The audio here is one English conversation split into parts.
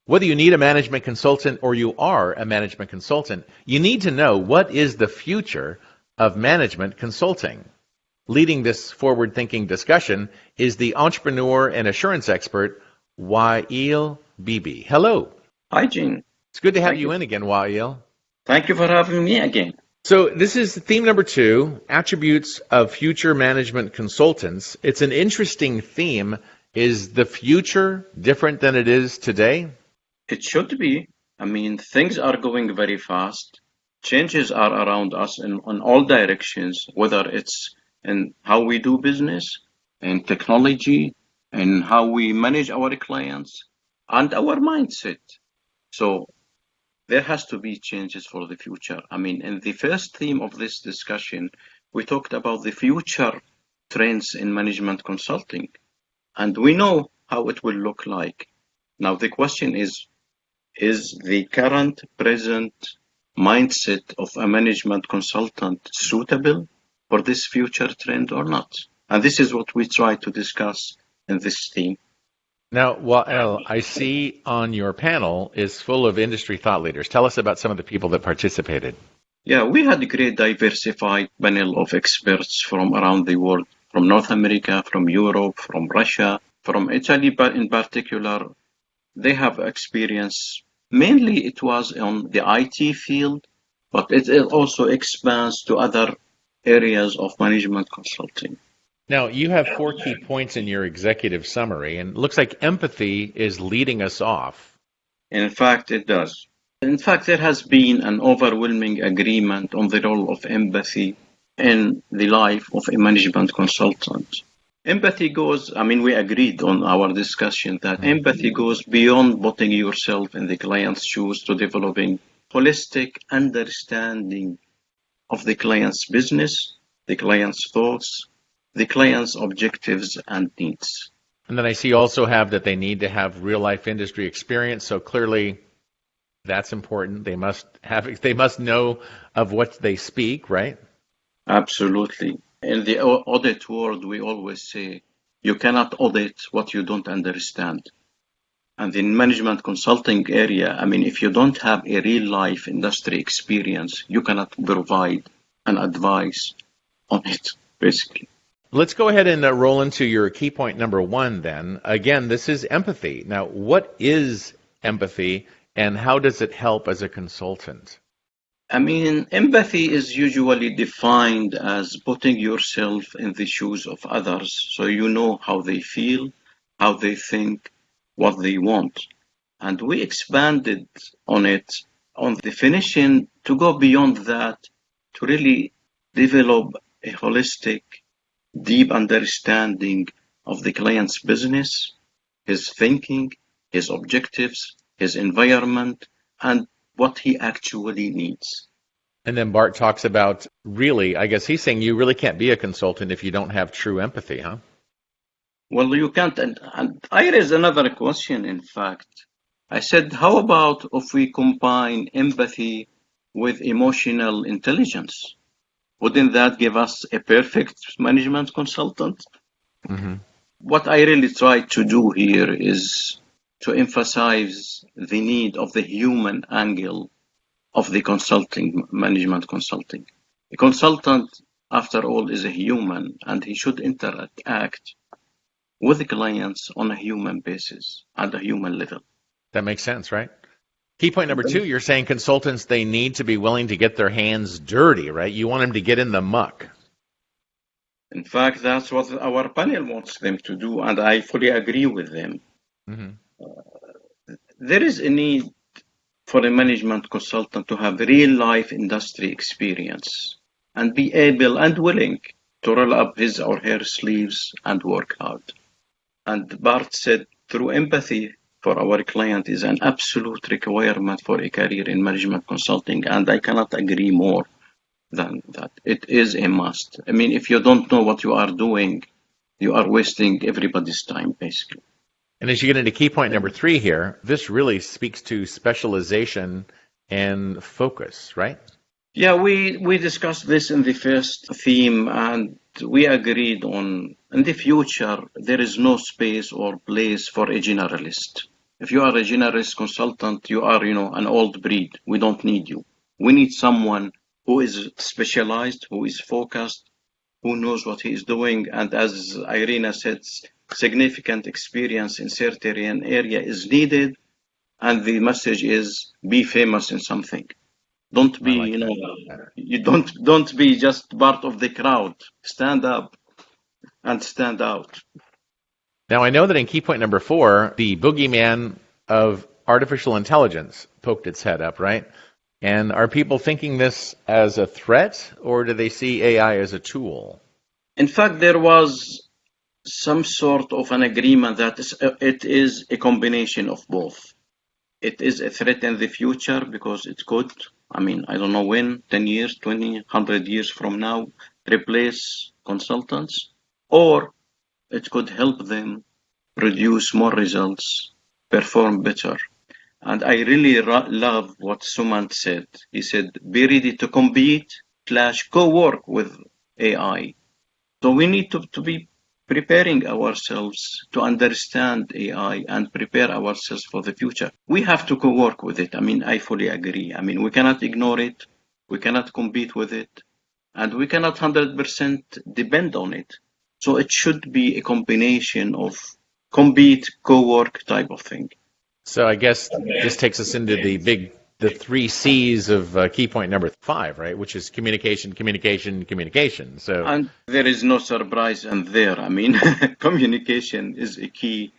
Whether you need a management consultant or you are a management consultant, you need to know what is the future of management consulting. Leading this forward-thinking discussion is the entrepreneur and assurance expert, Wael Bibi. Hello. Hi, Gene. It's good to have Thank you you. in again, Wael. Thank you for having me again. So this is theme number 2, attributes of future management consultants. It's an interesting theme. Is the future different than it is today? It should be. I mean, things are going very fast. Changes are around us in all directions, whether it's in how we do business, in technology, and how we manage our clients, and our mindset. So there has to be changes for the future. I mean, in the first theme of this discussion, we talked about the future trends in management consulting, and we know how it will look like. Now, the question is the current present mindset of a management consultant suitable for this future trend or not? And this is what we try to discuss in this theme. Now, Wael, I see on your panel is full of industry thought leaders. Tell us about some of the people that participated. Yeah, we had a great diversified panel of experts from around the world, from North America, from Europe, from Russia, from Italy, but in particular, they have experience. Mainly it was on the IT field, but it also expands to other areas of management consulting. Now, you have 4 key points in your executive summary, and it looks like empathy is leading us off. In fact, it does. In fact, there has been an overwhelming agreement on the role of empathy in the life of a management consultant. Empathy goes, I mean, we agreed on our discussion that empathy goes beyond putting yourself in the client's shoes to developing holistic understanding of the client's business, the client's thoughts, the client's objectives and needs. And then I see you also have that they need to have real life industry experience, so clearly that's important. They must know of what they speak, right? Absolutely. In the audit world, we always say you cannot audit what you don't understand. And in management consulting area, I mean, if you don't have a real life industry experience, you cannot provide an advice on it, basically. Let's go ahead and roll into your key point number 1 then. Again, this is empathy. Now, what is empathy and how does it help as a consultant? I mean, empathy is usually defined as putting yourself in the shoes of others so you know how they feel, how they think, what they want. And we expanded on it, on the definition, to go beyond that, to really develop a holistic, deep understanding of the client's business, his thinking, his objectives, his environment, and what he actually needs. And then Bart talks about really, I guess he's saying you really can't be a consultant if you don't have true empathy, huh? Well, you can't. And I raised another question, in fact. I said, how about if we combine empathy with emotional intelligence? Wouldn't that give us a perfect management consultant? Mm-hmm. What I really try to do here is to emphasize the need of the human angle of the management consulting. A consultant, after all, is a human, and he should interact with the clients on a human basis and a human level. That makes sense, right? Key point number 2, you're saying consultants, they need to be willing to get their hands dirty, right? You want them to get in the muck. In fact, that's what our panel wants them to do, and I fully agree with them. Mm-hmm. There is a need for a management consultant to have real-life industry experience and be able and willing to roll up his or her sleeves and work hard. And Bart said, through empathy for our client is an absolute requirement for a career in management consulting, and I cannot agree more than that. It is a must. I mean, if you don't know what you are doing, you are wasting everybody's time, basically. And as you get into key point number 3 here, this really speaks to specialization and focus, right? Yeah, we discussed this in the first theme, and we agreed on in the future there is no space or place for a generalist. If you are a generalist consultant, you are, an old breed. We don't need you. We need someone who is specialized, who is focused, who knows what he is doing, and as Irina said, significant experience in certain area is needed, and the message is be famous in something. Don't I be, like that. you don't be just part of the crowd. Stand up and stand out. Now, I know that in key point number 4, the boogeyman of artificial intelligence poked its head up, right? And are people thinking this as a threat, or do they see AI as a tool? In fact, there was some sort of an agreement that it is a combination of both. It is a threat in the future because it could, I don't know when, 10 years, 20, 100 years from now, replace consultants, or it could help them produce more results, perform better. And I really love what Sumant said. He said, be ready to compete / co-work with AI. So we need to be preparing ourselves to understand AI and prepare ourselves for the future. We have to co-work with it. I fully agree. We cannot ignore it. We cannot compete with it. And we cannot 100% depend on it. So it should be a combination of compete, co-work type of thing. So I guess this takes us into the 3 C's of key point number 5, right? Which is communication, communication, communication. So, and there is no surprise in there. Communication is a key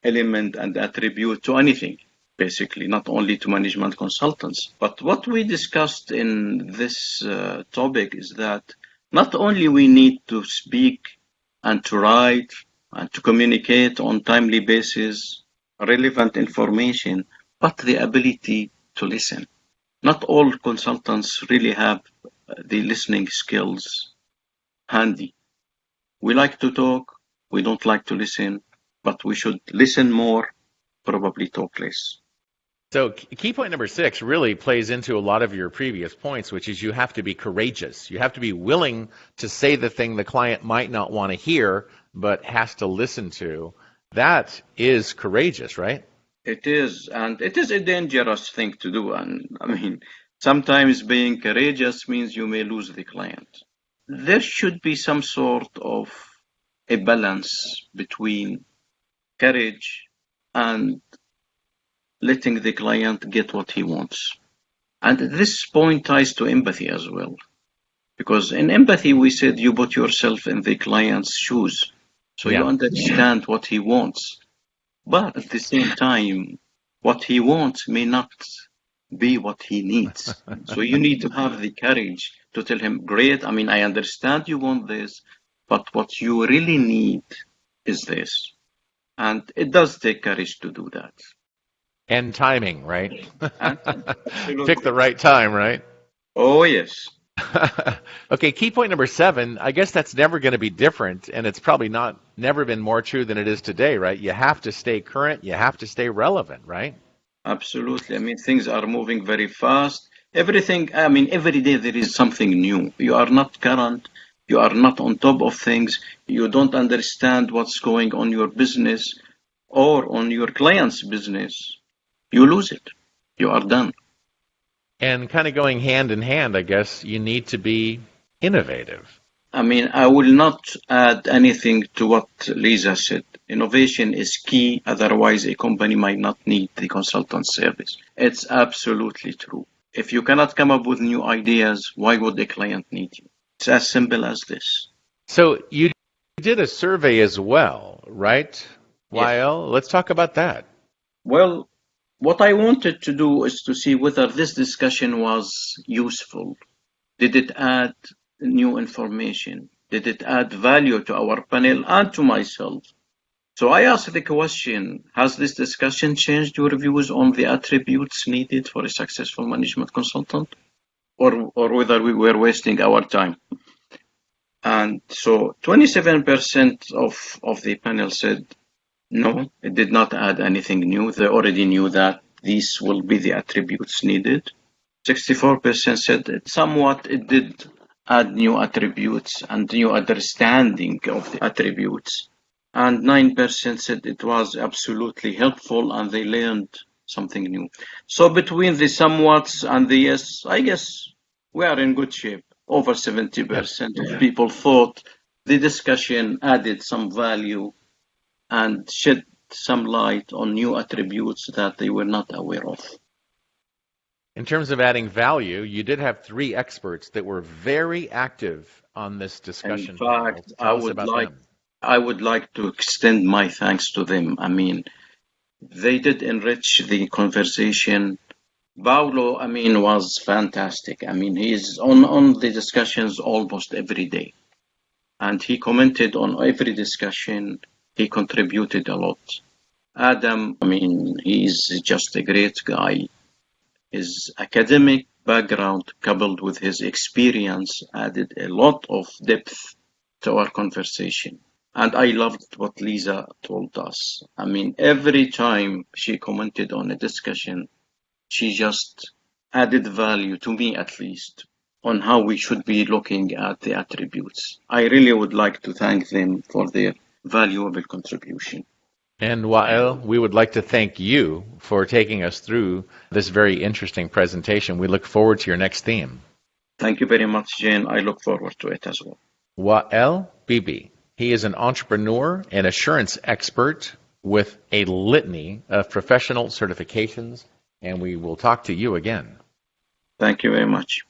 element and attribute to anything, basically, not only to management consultants. But what we discussed in this topic is that not only we need to speak and to write and to communicate on timely basis relevant information, but the ability to listen. Not all consultants really have the listening skills handy. We like to talk, we don't like to listen, but we should listen more, probably talk less. So key point number 6 really plays into a lot of your previous points, which is you have to be courageous. You have to be willing to say the thing the client might not want to hear, but has to listen to. That is courageous, right? It is, and it is a dangerous thing to do. And sometimes being courageous means you may lose the client. There should be some sort of a balance between courage and letting the client get what he wants. And this point ties to empathy as well. Because in empathy, we said you put yourself in the client's shoes. So you understand what he wants. But at the same time, what he wants may not be what he needs. So you need to have the courage to tell him, great, I understand you want this, but what you really need is this. And it does take courage to do that. And timing, right? Pick the right time, right? Oh, yes. Okay, key point number 7, I guess that's never going to be different, and it's probably never been more true than it is today, right? You have to stay current, you have to stay relevant, right? Absolutely. Things are moving very fast. Everything, every day there is something new. You are not current, you are not on top of things, you don't understand what's going on your business or on your client's business. You lose it. You are done. And kind of going hand in hand, I guess, you need to be innovative. I will not add anything to what Lisa said. Innovation is key, otherwise a company might not need the consultant service. It's absolutely true. If you cannot come up with new ideas, why would the client need you? It's as simple as this. So you did a survey as well, right? Yes. YL, let's talk about that. Well, what I wanted to do is to see whether this discussion was useful. Did it add new information? Did it add value to our panel and to myself? So I asked the question, has this discussion changed your views on the attributes needed for a successful management consultant? Or whether we were wasting our time? And so 27% of the panel said, no, it did not add anything new. They already knew that these will be the attributes needed. 64% said it did add new attributes and new understanding of the attributes. and 9% said it was absolutely helpful and they learned something new. So between the somewhats and the yes, I guess we are in good shape. Over Yes. 70% of people thought the discussion added some value and shed some light on new attributes that they were not aware of. In terms of adding value, you did have three experts that were very active on this In discussion panel. fact, Tell us about them. I would like to extend my thanks to them. I mean, they did enrich the conversation. Paulo, I mean, was fantastic. I mean, he's on the discussions almost every day, and he commented on every discussion. He contributed a lot. Adam, I mean, he's just a great guy. His academic background, coupled with his experience, added a lot of depth to our conversation. And I loved what Lisa told us. I mean, every time she commented on a discussion, she just added value, to me at least, on how we should be looking at the attributes. I really would like to thank them for their valuable contribution. And Wael, we would like to thank you for taking us through this very interesting presentation. We look forward to your next theme. Thank you very much, Jane. I look forward to it as well. Wael Bibi. He is an entrepreneur and assurance expert with a litany of professional certifications, and we will talk to you again. Thank you very much.